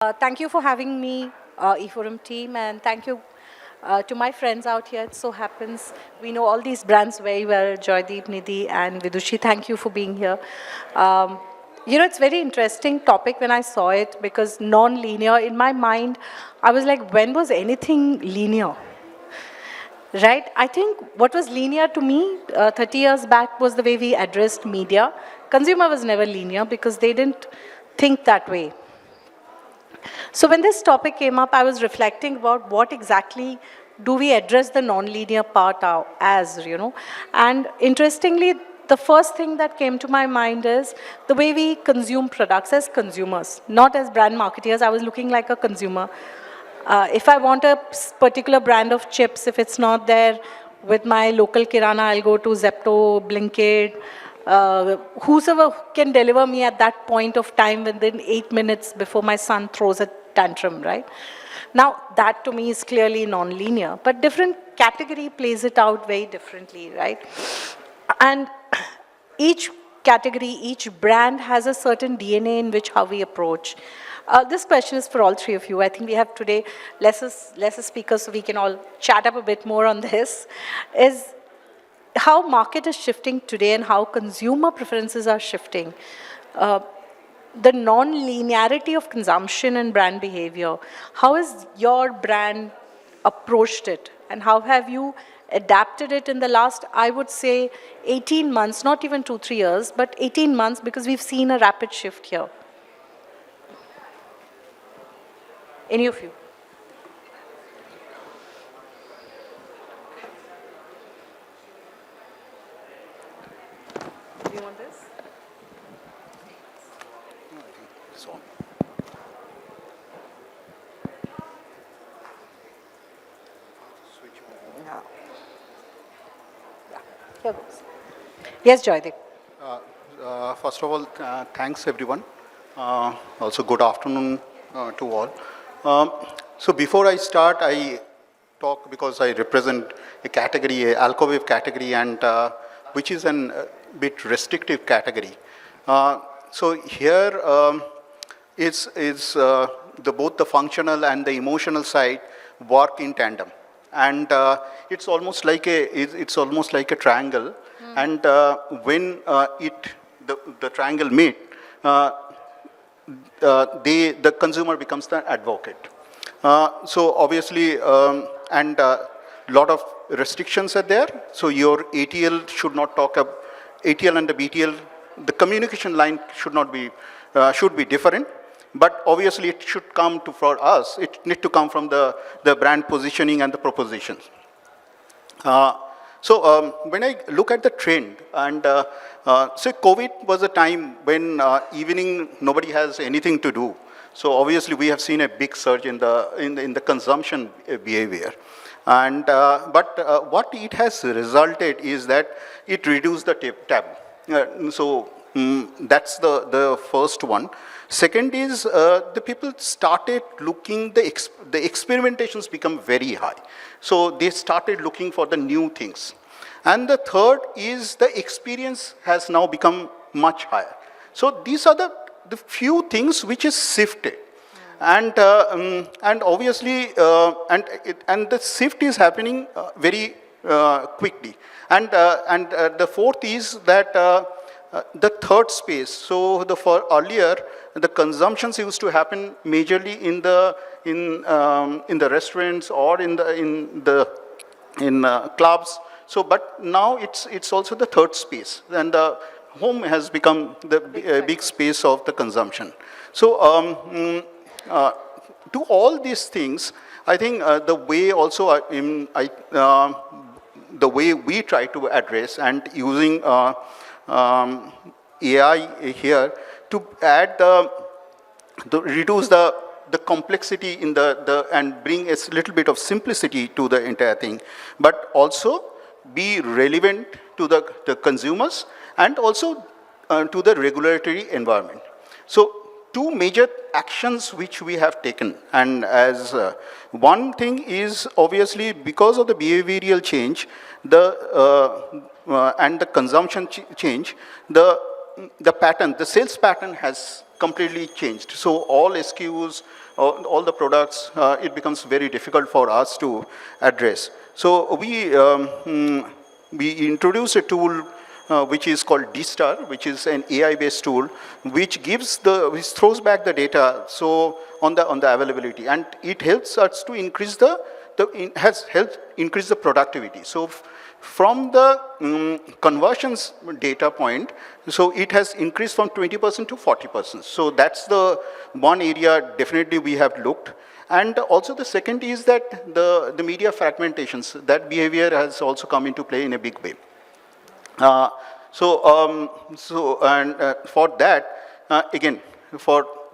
Thank you for having me, eForum team, and thank you to my friends out here. It so happens we know all these brands very well, Joydeep, Nidhi, and Vidushi. Thank you for being here. Um, it's very interesting topic when I saw it because non-linear, in my mind, I was like, when was anything linear? Right? I think what was linear to me 30 years back was the way we addressed media. Consumer was never linear because they didn't think that way. So when this topic came up, I was reflecting about what exactly do we address the non-linear part as, And interestingly, the first thing that came to my mind is the way we consume products as consumers, not as brand marketeers. I was looking like a consumer. If I want a particular brand of chips, if it's not there with my local kirana, I'll go to Zepto, Blinkit, whosoever can deliver me at that point of time within 8 minutes before my son throws a tantrum, right? Now, that to me is clearly non-linear, but different category plays it out very differently, right? And each category, each brand has a certain DNA in which how we approach. This question is for all three of you. I think we have today lesser speakers, so we can all chat up a bit more on this. Is how market is shifting today and how consumer preferences are shifting. The non-linearity of consumption and brand behavior. How has your brand approached it? And how have you adapted it in the last, I would say, 18 months, not even 2-3 years, but 18 months, because we've seen a rapid shift here. Any of you? Do you want this? So. No. Yeah. Here goes. Yes, Joydeep. First of all, thanks everyone. Also, good afternoon to all. So before I start, I talk because I represent a category, a alcohol category, and which is a bit restrictive category. So here both the functional and the emotional side work in tandem, and it's almost like a triangle. And when the triangle meet, the consumer becomes the advocate. So obviously, and lot of restrictions are there. So your ATL should not talk about ATL and the BTL. The communication line should be different. But obviously, it should come for us. It needs to come from the brand positioning and the propositions. So when I look at the trend, and so COVID was a time when evening nobody has anything to do. So obviously we have seen a big surge in the consumption behavior, and but what it has resulted is that it reduced the taboo. So that's the first one. Second is the people started looking, the experimentations become very high. So they started looking for the new things. And the third is the experience has now become much higher. So these are the few things which is shifted. And obviously, and the shift is happening very quickly. And the fourth is that the third space. So earlier, the consumptions used to happen majorly in the restaurants or in clubs. So, but now it's also the third space, and the home has become the big space of the consumption. So, to all these things, I think the way also the way we try to address and using AI here to add reduce the complexity in and bring a little bit of simplicity to the entire thing, but also be relevant to the consumers and also to the regulatory environment. So two major actions which we have taken, and as one thing is obviously because of the behavioral change, and the consumption change, the pattern, the sales pattern has completely changed. So all SKUs, all the products, it becomes very difficult for us to address. So we introduced a tool which is called D-Star, which is an AI-based tool, which throws back the data so on the availability, and it helps us to increase has helped increase the productivity. So from the conversions data point, so it has increased from 20% to 40%. So that's the one area definitely we have looked. And also the second is that the media fragmentations, that behavior has also come into play in a big way. For that, again,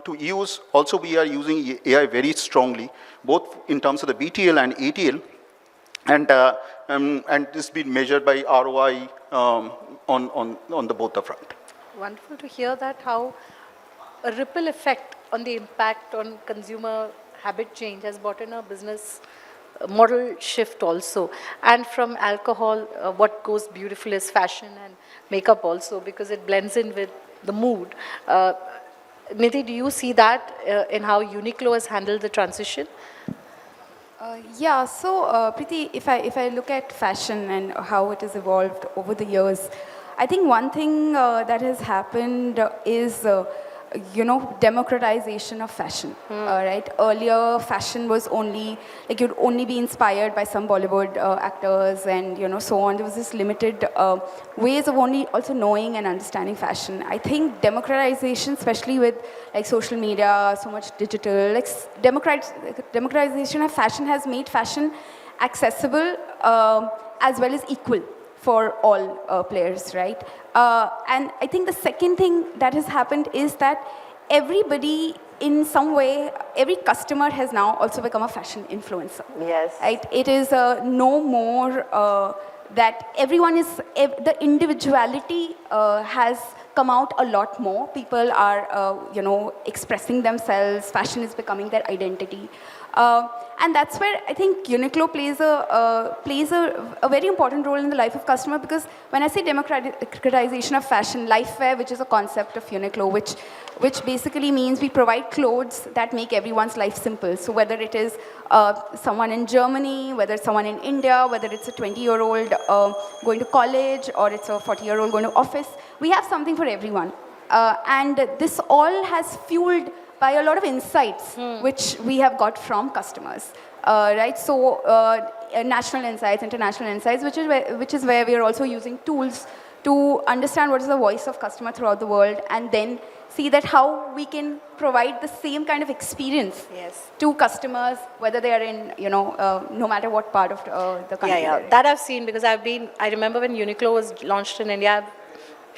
to use, also we are using AI very strongly, both in terms of the BTL and ATL, and this been measured by ROI on the both the front. Wonderful to hear that, how a ripple effect on the impact on consumer habit change has brought in a business model shift also. And from alcohol, what goes beautiful is fashion and makeup also, because it blends in with the mood. Nidhi, do you see that in how UNIQLO has handled the transition? Preeti, if I look at fashion and how it has evolved over the years, I think one thing that has happened is democratization of fashion. Right? Earlier, fashion was only, like, you'd only be inspired by some Bollywood actors and, so on. There was this limited ways of only also knowing and understanding fashion. I think democratization, especially with like social media, so much digital, like democratization of fashion has made fashion accessible as well as equal for all players, right? And I think the second thing that has happened is that everybody, in some way, every customer has now also become a fashion influencer. Yes. Right? It is no more that everyone is, the individuality has come out a lot more. People are, expressing themselves. Fashion is becoming their identity. And that's where I think UNIQLO plays a very important role in the life of customer, because when I say democratization of fashion, lifewear, which is a concept of UNIQLO, which basically means we provide clothes that make everyone's life simple. So whether it is someone in Germany, whether it's someone in India, whether it's a 20-year-old going to college, or it's a 40-year-old going to office, we have something for everyone. And this all has fueled by a lot of insights which we have got from customers, right? So national insights, international insights, which is where we are also using tools to understand what is the voice of customer throughout the world, and then see that how we can provide the same kind of experience to customers, whether they are in, no matter what part of the country. Yeah, that I've seen, because I remember when UNIQLO was launched in India, I've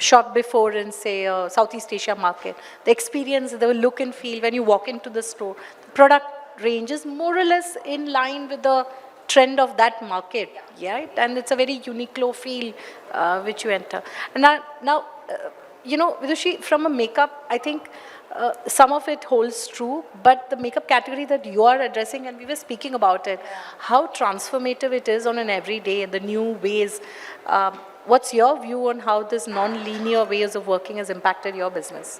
shopped before in, say, Southeast Asia market. The experience, the look and feel when you walk into the store, the product range is more or less in line with the trend of that market, right? And it's a very UNIQLO feel which you enter. And now Vidushi, from a makeup, I think some of it holds true, but the makeup category that you are addressing, and we were speaking about it, how transformative it is on an everyday, the new ways. What's your view on how this non-linear ways of working has impacted your business?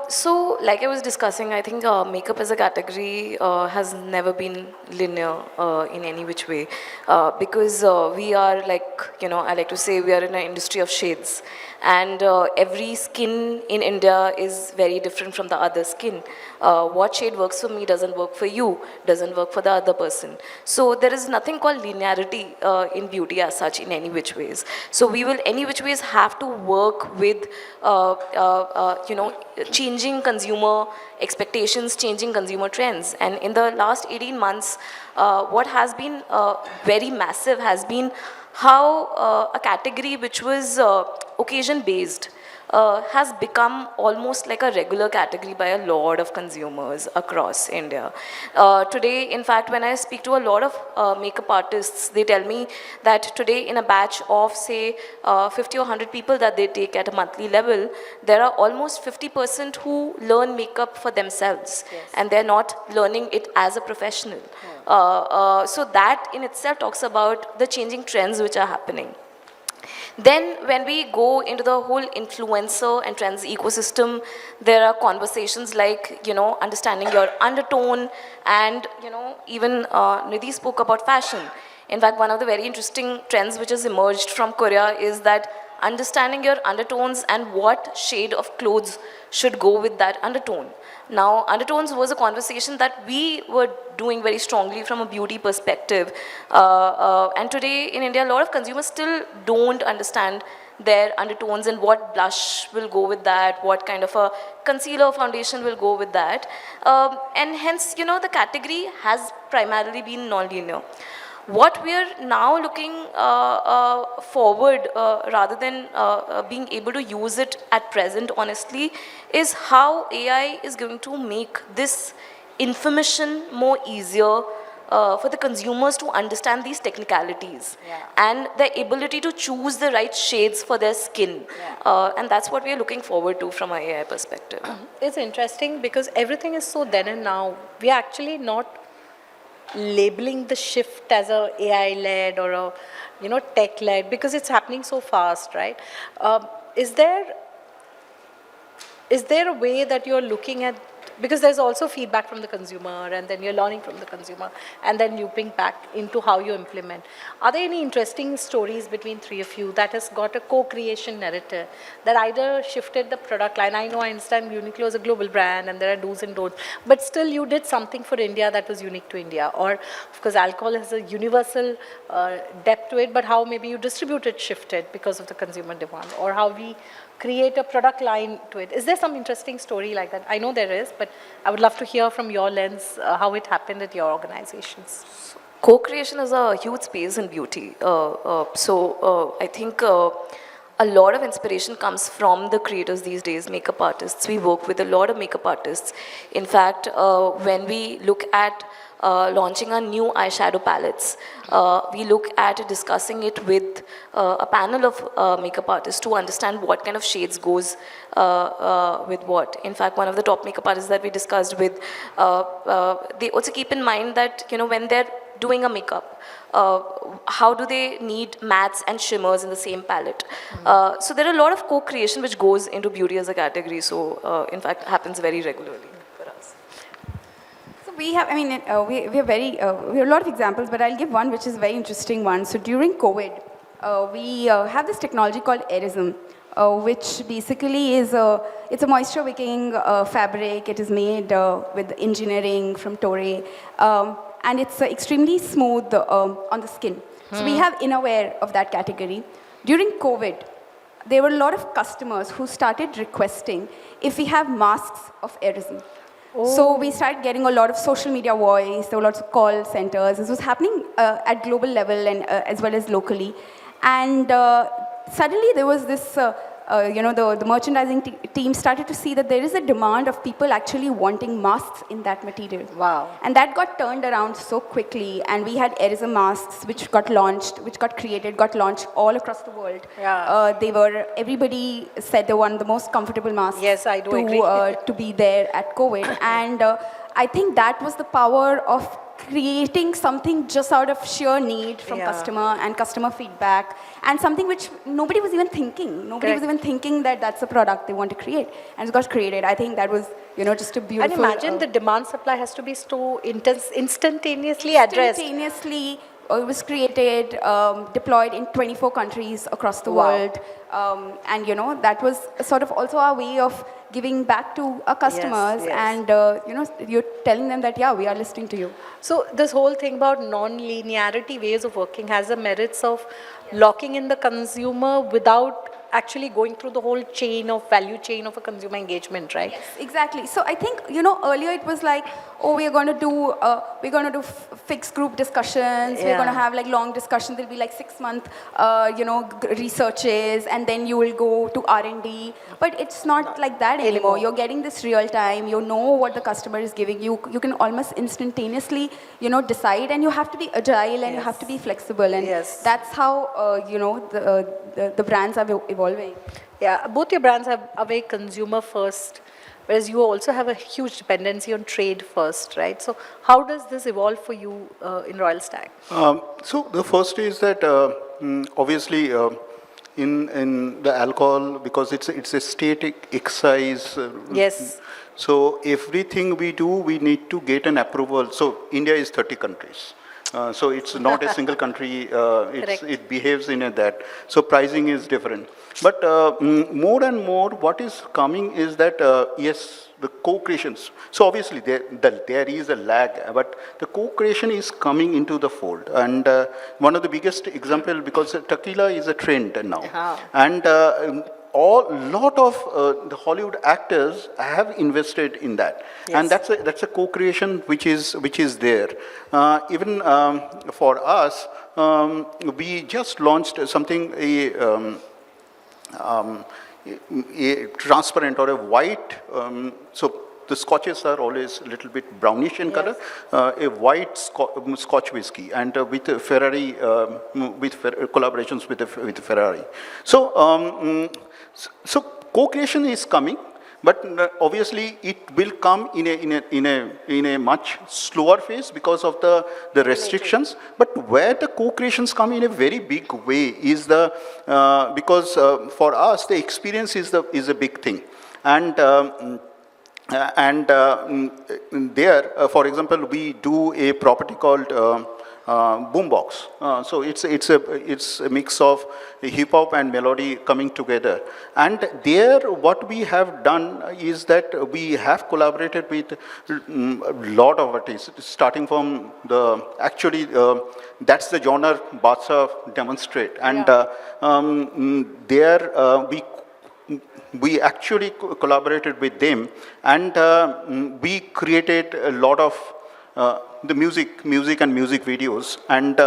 So, like I was discussing, I think makeup as a category has never been linear in any which way, because we are like, I like to say we are in an industry of shades, and every skin in India is very different from the other skin. What shade works for me doesn't work for you, doesn't work for the other person. So there is nothing called linearity in beauty as such in any which ways. So we will any which ways have to work with changing consumer expectations, changing consumer trends. And in the last 18 months, what has been very massive has been how a category which was occasion-based has become almost like a regular category by a lot of consumers across India. Today, in fact, when I speak to a lot of makeup artists, they tell me that today in a batch of, say, 50 or 100 people that they take at a monthly level, there are almost 50% who learn makeup for themselves, and they're not learning it as a professional. So that in itself talks about the changing trends which are happening. Then when we go into the whole influencer and trends ecosystem, there are conversations like, understanding your undertone and, even Nidhi spoke about fashion. In fact, one of the very interesting trends which has emerged from Korea is that understanding your undertones and what shade of clothes should go with that undertone. Now, undertones was a conversation that we were doing very strongly from a beauty perspective. And today in India, a lot of consumers still don't understand their undertones and what blush will go with that, what kind of a concealer foundation will go with that. And hence, the category has primarily been non-linear. What we are now looking forward, rather than being able to use it at present, honestly, is how AI is going to make this information more easier for the consumers to understand these technicalities and the ability to choose the right shades for their skin. And that's what we are looking forward to from an AI perspective. It's interesting because everything is so then and now. We are actually not labeling the shift as a AI-led or a tech-led because it's happening so fast, right? Is there a way that you're looking at, because there's also feedback from the consumer and then you're learning from the consumer and then looping back into how you implement. Are there any interesting stories between three of you that has got a co-creation narrative that either shifted the product line? I understand UNIQLO is a global brand and there are do's and don'ts, but still you did something for India that was unique to India. Or, of course, alcohol has a universal depth to it, but how maybe you distributed shifted because of the consumer demand, or how we create a product line to it. Is there some interesting story like that? I know there is, but I would love to hear from your lens how it happened at your organizations. Co-creation is a huge space in beauty. I think a lot of inspiration comes from the creators these days, makeup artists. We work with a lot of makeup artists. In fact, when we look at launching our new eyeshadow palettes, we look at discussing it with a panel of makeup artists to understand what kind of shades goes with what. In fact, one of the top makeup artists that we discussed with, they also keep in mind that when they're doing a makeup, how do they need mattes and shimmers in the same palette? So there are a lot of co-creation which goes into beauty as a category. So in fact, happens very regularly for us. So we have, we have a lot of examples, but I'll give one which is a very interesting one. So during COVID, we have this technology called Airism, which basically is it's a moisture wicking fabric. It is made with engineering from Torre. And it's extremely smooth on the skin. So we have innerwear of that category. During COVID, there were a lot of customers who started requesting if we have masks of Airism. So we started getting a lot of social media voice, there were lots of call centers. This was happening at global level and as well as locally. And suddenly there was this, the merchandising team started to see that there is a demand of people actually wanting masks in that material. Wow. And that got turned around so quickly, and we had Airism masks which got launched, which got created, got launched all across the world. Yeah. Everybody said they were one of the most comfortable masks. Yes, I do agree. To be there at COVID. And I think that was the power of creating something just out of sheer need from customer and customer feedback, and something which nobody was even thinking. Nobody was even thinking that that's a product they want to create, and it got created. I think that was, just a beautiful. And imagine the demand supply has to be so intense, instantaneously addressed. Instantaneously, it was created, deployed in 24 countries across the world, and that was sort of also our way of giving back to our customers, and you're telling them that we are listening to you. So this whole thing about non-linearity ways of working has the merits of locking in the consumer without actually going through the whole value chain of a consumer engagement, right? Yes, exactly. So I think, earlier it was like, we're going to do fixed group discussions. We're going to have like long discussions. There'll be like 6-month, researches, and then you will go to R&D. But it's not like that anymore. You're getting this real time. You know what the customer is giving you. You can almost instantaneously, decide, and you have to be agile and you have to be flexible. And that's how, the brands are evolving. Yeah, both your brands are very consumer first, whereas you also have a huge dependency on trade first, right? So how does this evolve for you in Royal Stag? So the first is that obviously in the alcohol, because it's a static excise. Yes. So everything we do, we need to get an approval. So India is 30 countries. So it's not a single country, Correct. it behaves in a that. So pricing is different. But more and more what is coming is that, yes, the co-creations. So obviously there is a lag, but the co-creation is coming into the fold. And one of the biggest example, because tequila is a trend now. And lot of the Hollywood actors have invested in that, and that's a co-creation which is there. Even for us, we just launched something, a transparent or a white. So the scotches are always a little bit brownish in color. A white Scotch whiskey, and with Ferrari, collaborations with Ferrari. So. So co-creation is coming, but obviously it will come in a much slower phase because of the restrictions. But where the co-creations come in a very big way is because for us the experience is a big thing, and there, for example, we do a property called boombox. So it's a mix of hip hop and melody coming together. And there, what we have done is that we have collaborated with a lot of artists, starting from that's the genre Batsa demonstrate. And there we actually collaborated with them, and we created a lot of the music and music videos, and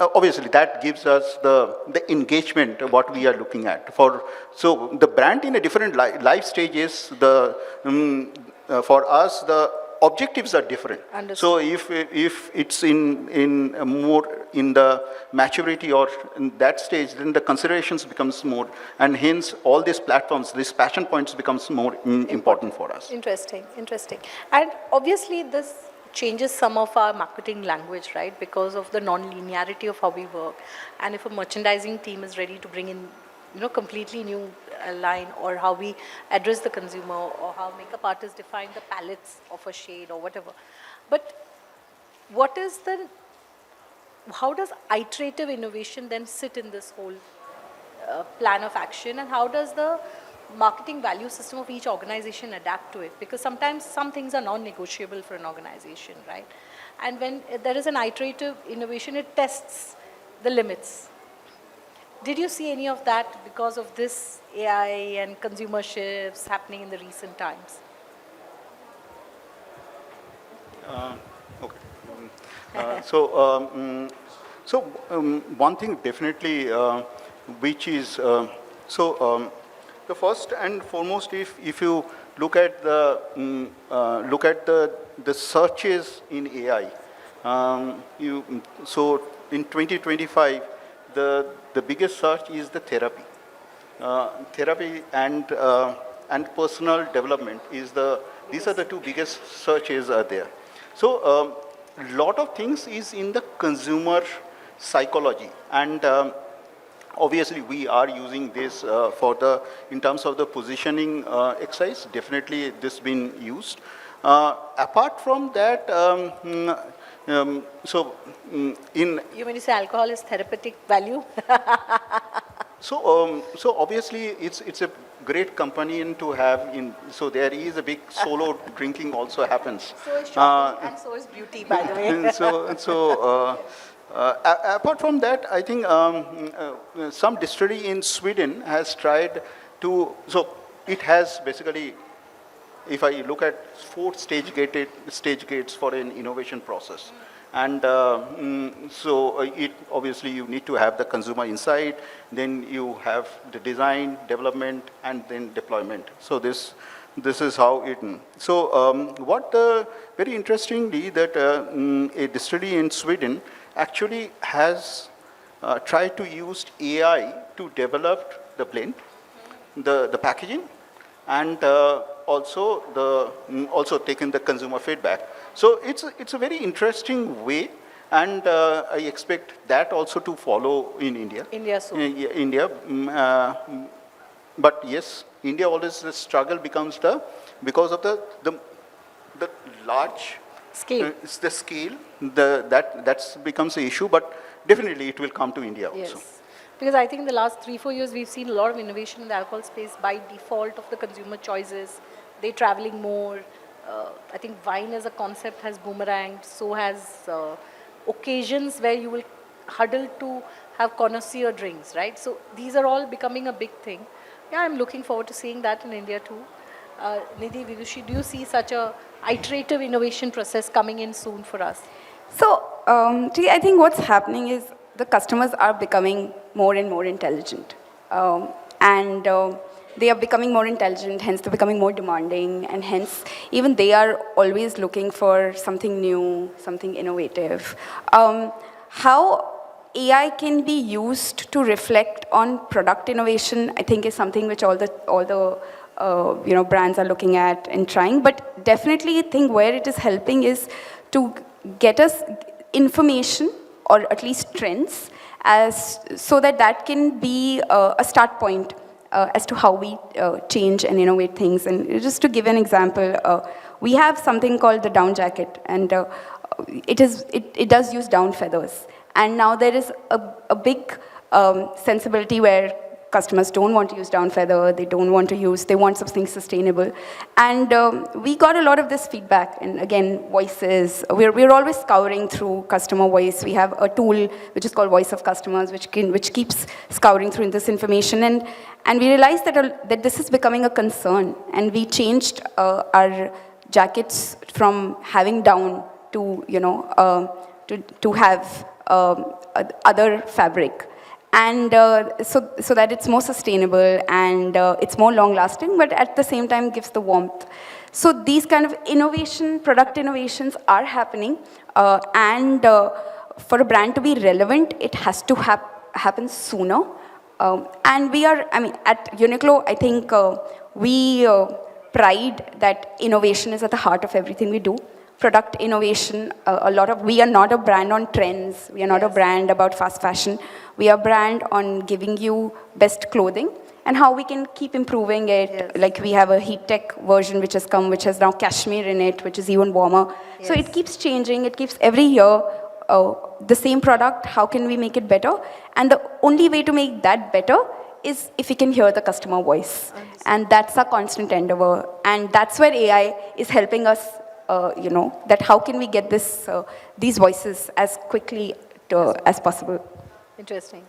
obviously that gives us the engagement what we are looking at. So the brand in a different life stages, for us the objectives are different. Understood. So if it's in more in the maturity or in that stage, then the considerations becomes more, and hence all these platforms, these passion points becomes more important for us. Interesting. And obviously this changes some of our marketing language, right? Because of the non-linearity of how we work. And if a merchandising team is ready to bring in, completely new line, or how we address the consumer, or how makeup artists define the palettes of a shade or whatever. But how does iterative innovation then sit in this whole plan of action, and how does the marketing value system of each organization adapt to it? Because sometimes some things are non-negotiable for an organization, right? And when there is an iterative innovation, it tests the limits. Did you see any of that because of this AI and consumer shifts happening in the recent times? Okay. One thing definitely, which is the first and foremost, if you look at the searches in AI, so in 2025, the biggest search is the therapy. Therapy and personal development these are the two biggest searches are there. So lot of things is in the consumer psychology, and obviously we are using this in terms of the positioning exercise. Definitely this been used. Apart from that, You mean to say alcohol is therapeutic value? So obviously it's a great companion to have so there is a big solo drinking also happens. So is shopping and so is beauty, by the way. Apart from that, I think some distillery in Sweden has tried to, so it has basically, if I look at 4 stage gates for an innovation process. And so it obviously you need to have the consumer insight, then you have the design, development, and then deployment. So this is how it. So very interestingly that a distillery in Sweden actually has tried to use AI to develop the blend, the packaging, and also taken the consumer feedback. So it's a very interesting way, And I expect that also to follow in India. India soon. India. But yes, India always the struggle becomes because of the large Scale. it's the scale, that becomes the issue, but definitely it will come to India also. Yes. Because I think in the last 3-4 years, we've seen a lot of innovation in the alcohol space by default of the consumer choices. They're traveling more. I think wine as a concept has boomeranged. So has occasions where you will huddle to have connoisseur drinks, right? So these are all becoming a big thing. Yeah, I'm looking forward to seeing that in India too. Nidhi, Vidushi, do you see such a iterative innovation process coming in soon for us? So, I think what's happening is the customers are becoming more and more intelligent. And they are becoming more intelligent, hence they're becoming more demanding, and hence even they are always looking for something new, something innovative. How AI can be used to reflect on product innovation, I think, is something which all the brands are looking at and trying. But definitely, I think where it is helping is to get us information or at least trends, so that can be a start point as to how we change and innovate things. And just to give an example, we have something called the down jacket, and it does use down feathers. And now there is a big sensibility where customers don't want to use down feather, they want something sustainable. And we got a lot of this feedback, and again, voices. We're always scouring through customer voice. We have a tool which is called Voice of Customers, which keeps scouring through this information. And we realized that this is becoming a concern, and we changed our jackets from having down to to have other fabric. And so that it's more sustainable and it's more long lasting, but at the same time gives the warmth. So these kind of product innovations are happening, and for a brand to be relevant, it has to happen sooner. And at UNIQLO, I think we pride that innovation is at the heart of everything we do. Product innovation, we are not a brand on trends. We are not a brand about fast fashion. We are a brand on giving you best clothing and how we can keep improving it. Yes. Like we have a heat tech version which has come, which has now cashmere in it, which is even warmer. Yes. So it keeps changing. It keeps every year the same product. How can we make it better? And the only way to make that better is if we can hear the customer voice. And that's our constant endeavor. And that's where AI is helping us. That how can we get these voices as quickly as possible. Interesting.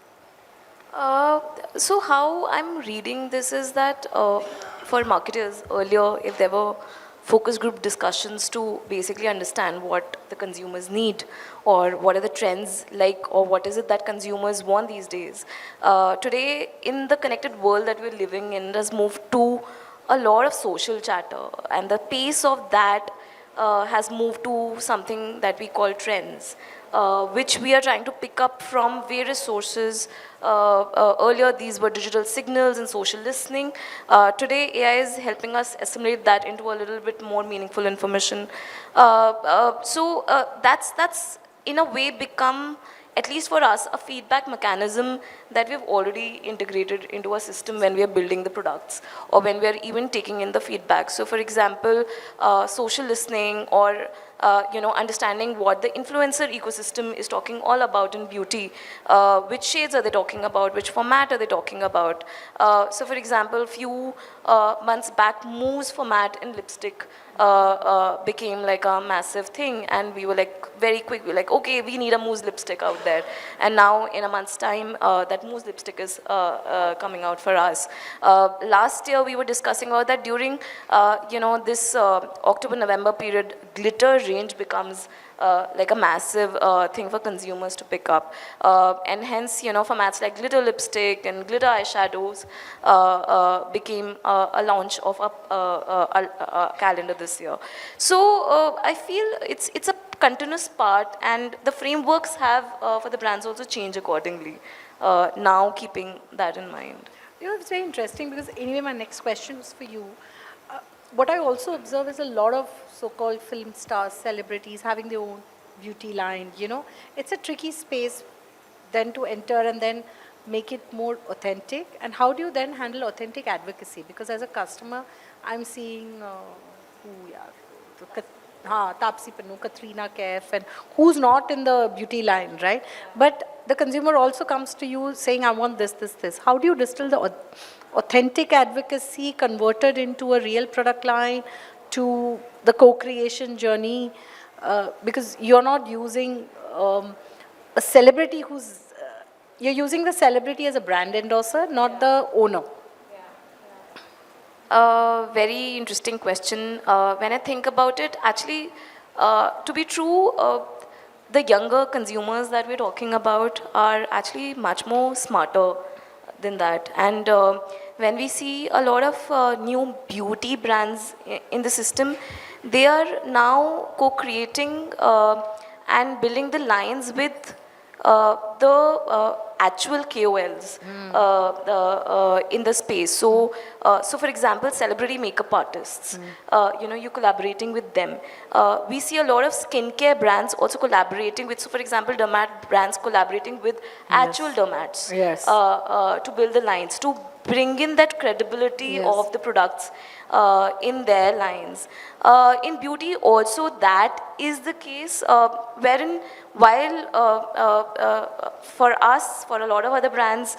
So how I'm reading this is that for marketers earlier, if there were focus group discussions to basically understand what the consumers need or what are the trends like or what is it that consumers want these days. Today, in the connected world that we're living in, it has moved to a lot of social chatter, and the pace of that has moved to something that we call trends, which we are trying to pick up from various sources. Earlier, these were digital signals and social listening. Today, AI is helping us assimilate that into a little bit more meaningful information. So that's in a way become, at least for us, a feedback mechanism that we've already integrated into our system when we are building the products or when we are even taking in the feedback. So for example, social listening or understanding what the influencer ecosystem is talking all about in beauty. Which shades are they talking about? Which format are they talking about? So for example, a few months back, mousse format in lipstick became like a massive thing, and we were like very quick, we were like, okay, we need a mousse lipstick out there. And now in a month's time, that mousse lipstick is coming out for us. Last year we were discussing about that during this October-November period, glitter range becomes like a massive thing for consumers to pick up. And hence, formats like glitter lipstick and glitter eyeshadows became a launch of a calendar this year. So I feel it's a continuous part, and the frameworks have for the brands also changed accordingly, now keeping that in mind. It's very interesting because anyway, my next question is for you. What I also observe is a lot of so-called film stars, celebrities having their own beauty line, you know, it's a tricky space then to enter and then make it more authentic. And how do you then handle authentic advocacy? Because as a customer, I'm seeing Tapsi Pannu, Katrina Kaif, and who's not in the beauty line, right? But the consumer also comes to you saying, I want this, this, this. How do you distill the authentic advocacy converted into a real product line to the co-creation journey? Because you're not using a celebrity who's, you're using the celebrity as a brand endorser, not the owner. Very interesting question. When I think about it, actually, to be true, the younger consumers that we're talking about are actually much more smarter than that. And when we see a lot of new beauty brands in the system, they are now co-creating and building the lines with the actual KOLs in the space. So, so for example, celebrity makeup artists, you know, you're collaborating with them. We see a lot of skincare brands also collaborating with, so for example, dermat brands collaborating with actual dermats to build the lines, to bring in that credibility of the products in their lines. In beauty also that is the case, wherein while for us, for a lot of other brands,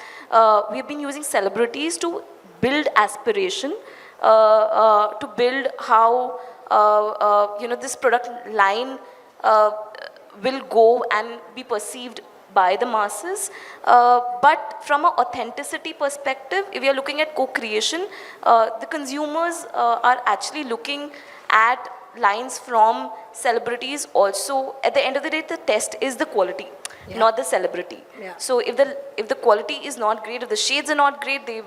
we've been using celebrities to build aspiration, to build how you know, this product line will go and be perceived by the masses. But from an authenticity perspective, if we are looking at co-creation, the consumers are actually looking at lines from celebrities also. At the end of the day, the test is the quality, not the celebrity. So if the quality is not great, if the shades are not great, they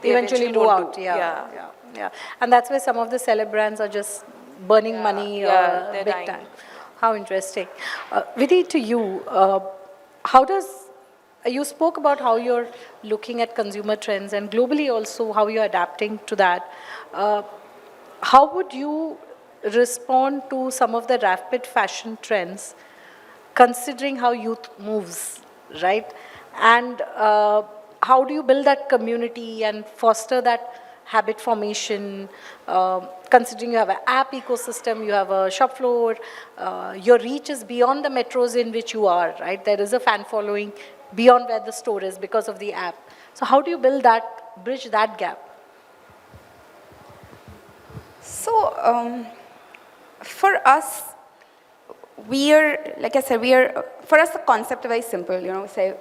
eventually go won't out. do. Yeah. And that's where some of the celeb brands are just burning money big dying. time. How interesting. Vidhi, to you, how does, you spoke about how you're looking at consumer trends and globally also how you're adapting to that. How would you respond to some of the rapid fashion trends, considering how youth moves, right? And how do you build that community and foster that habit formation, considering you have an app ecosystem, you have a shop floor, your reach is beyond the metros in which you are, right? There is a fan following beyond where the store is because of the app. So how do you build that, bridge that gap? So, for us, we are, like I said, for us the concept is very simple, you know, say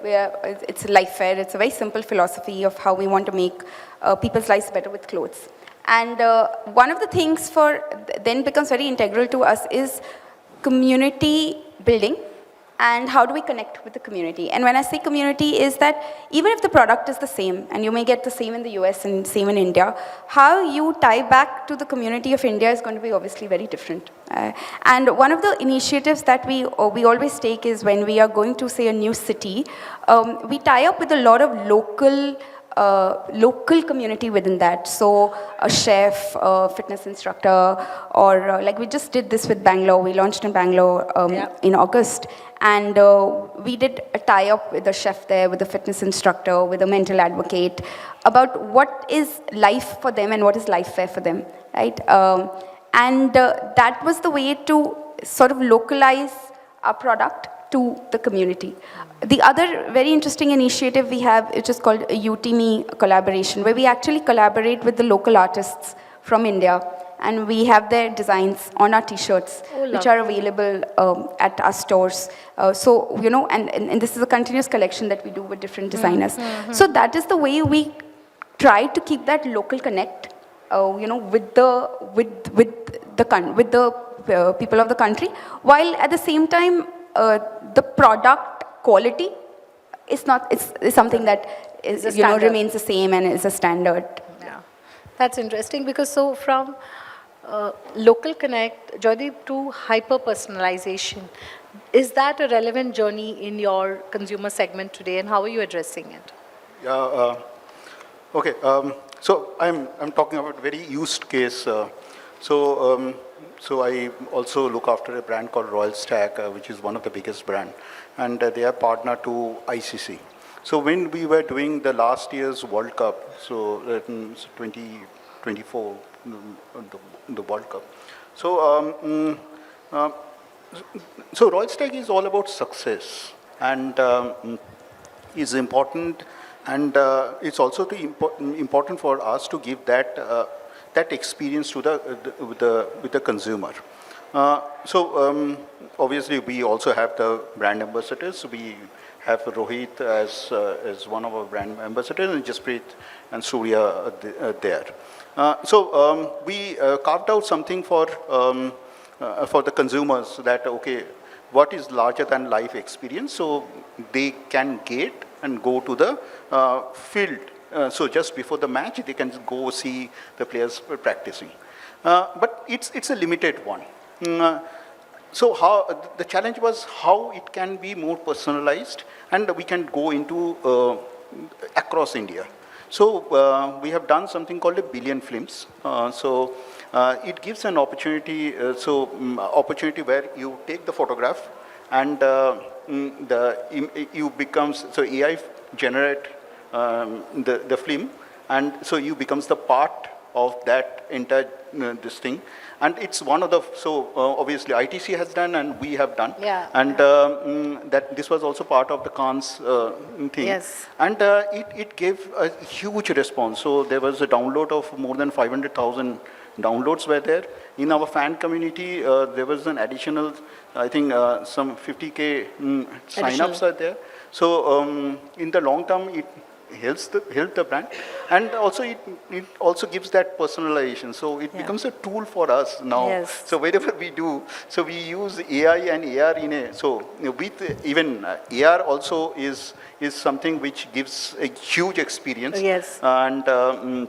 it's a life fair, it's a very simple philosophy of how we want to make people's lives better with clothes. And one of the things then becomes very integral to us is community building and how do we connect with the community. And when I say community is that even if the product is the same, and you may get the same in the US and same in India, how you tie back to the community of India is going to be obviously very different. And one of the initiatives that we always take is when we are going to, say, a new city, we tie up with a lot of local community within that. So a chef, a fitness instructor, or like we just did this with Bangalore. We launched in Bangalore in August. And we did a tie-up with a chef there, with a fitness instructor, with a mental advocate, about what is life for them and what is life fair for them, right? And that was the way to sort of localize our product to the community. The other very interesting initiative we have, which is called a UTME collaboration, where we actually collaborate with the local artists from India, and we have their designs on our t-shirts, which are available at our stores. So, you know, and this is a continuous collection that we do with different designers. So that is the way we try to keep that local connect, you know, with the people of the country, while at the same time, the product quality is something that is, you know, remains the same and is a standard. Yeah, that's interesting because so from local connect, Joydeep, to hyper personalization, is that a relevant journey in your consumer segment today, and how are you addressing it? Yeah. Okay. So I'm talking about very used case. so I also look after a brand called Royal Stag, which is one of the biggest brand, and they are partner to ICC. So when we were doing the last year's World Cup, so 2024, the World Cup. So so Royal Stag is all about success, and is important, and it's also important for us to give that that experience to with the consumer. Obviously we also have the brand ambassadors. We have Rohit as one of our brand ambassadors, and Jasprit and Surya there. We carved out something for the consumers, that okay, what is larger than life experience, so they can get and go to the field. So just before the match, they can go see the players practicing. But it's a limited one. So how the challenge was how it can be more personalized, and we can go into across India. So we have done something called a billion films. It gives an opportunity, opportunity where you take the photograph, and you becomes, so AI generate the film, and so you becomes the part of that entire this thing. And it's one of the, obviously ITC has done and we have done. Yeah. And that this was also part of the Cannes thing. Yes. And it gave a huge response. So there was a download of more than 500,000 downloads were there. In our fan community, there was an additional, I think some 50K sign-ups are there. So in the long term, it helps the brand, and also it also gives that personalization. So it becomes a tool for us now. Yes. So wherever we do, so we use AI and AR in a, so with even AR also is something which gives a huge experience. Yes. And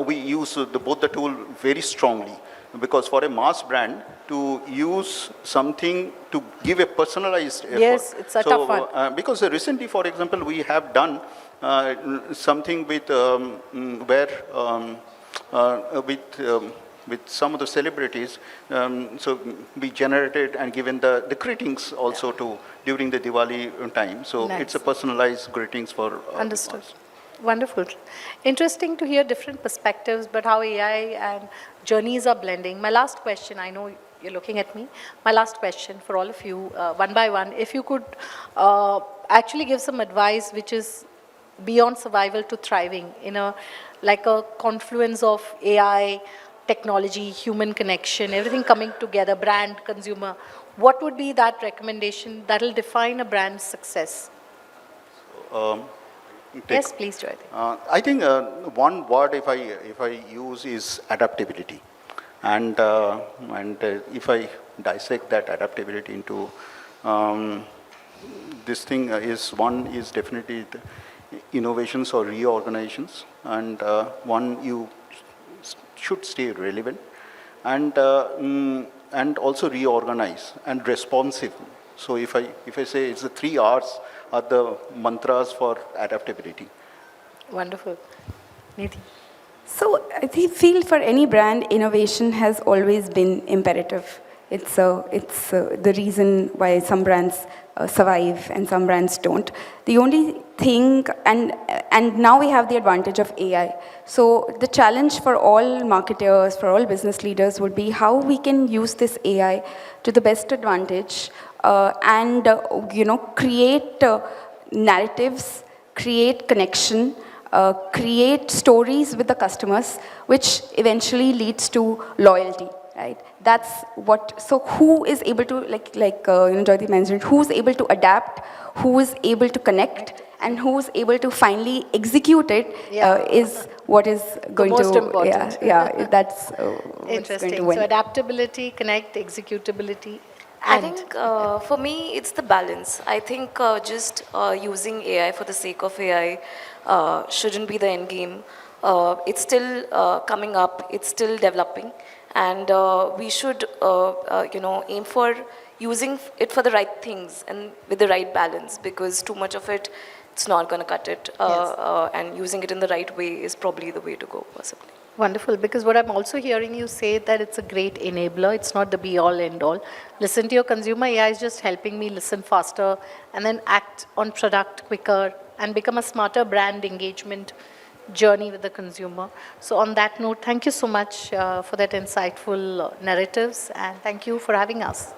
we use both the tool very strongly, because for a mass brand to use something to give a personalized effort. Yes, it's a tough one. Because recently, for example, we have done something with with some of the celebrities. So we generated and given the greetings also to during the Diwali time. So Nice. it's a personalized greetings for Understood. Wonderful. Interesting to hear different perspectives, but how AI and journeys are blending. My last question, I know you're looking at me. My last question for all of you, one by one, if you could actually give some advice which is beyond survival to thriving in a, like a confluence of AI, technology, human connection, everything coming together, brand, consumer, what would be that recommendation that will define a brand's success? Yes, please, Joydeep. I think one word if I use is adaptability, and if I dissect that adaptability into this thing is one is definitely the innovations or reorganizations, and one you should stay relevant, and also reorganize and responsive. So if I say it's the 3 R's are the mantras for adaptability. Wonderful. Nidhi. So I feel for any brand, innovation has always been imperative. It's the reason why some brands survive and some brands don't. The only thing, and now we have the advantage of AI. So the challenge for all marketers, for all business leaders would be how we can use this AI to the best advantage and create narratives, create connection, create stories with the customers, which eventually leads to loyalty, right? That's what, so who is able to, like Joydeep mentioned, who's able to adapt, who is able to connect, and who's able to finally execute it is what is going most to, important. that's what's Interesting. going to win. So adaptability, connect, executability. I think for me, it's the balance. I think just using AI for the sake of AI shouldn't be the end game. It's still coming up, it's still developing, and we should aim for using it for the right things and with the right balance, because too much of it's not going to cut it, Yes. and using it in the right way is probably the way to go, possibly. Wonderful, because what I'm also hearing you say that it's a great enabler, it's not the be-all, end-all. Listen to your consumer, AI is just helping me listen faster and then act on product quicker and become a smarter brand engagement journey with the consumer. So on that note, thank you so much for that insightful narratives, and thank you for having us.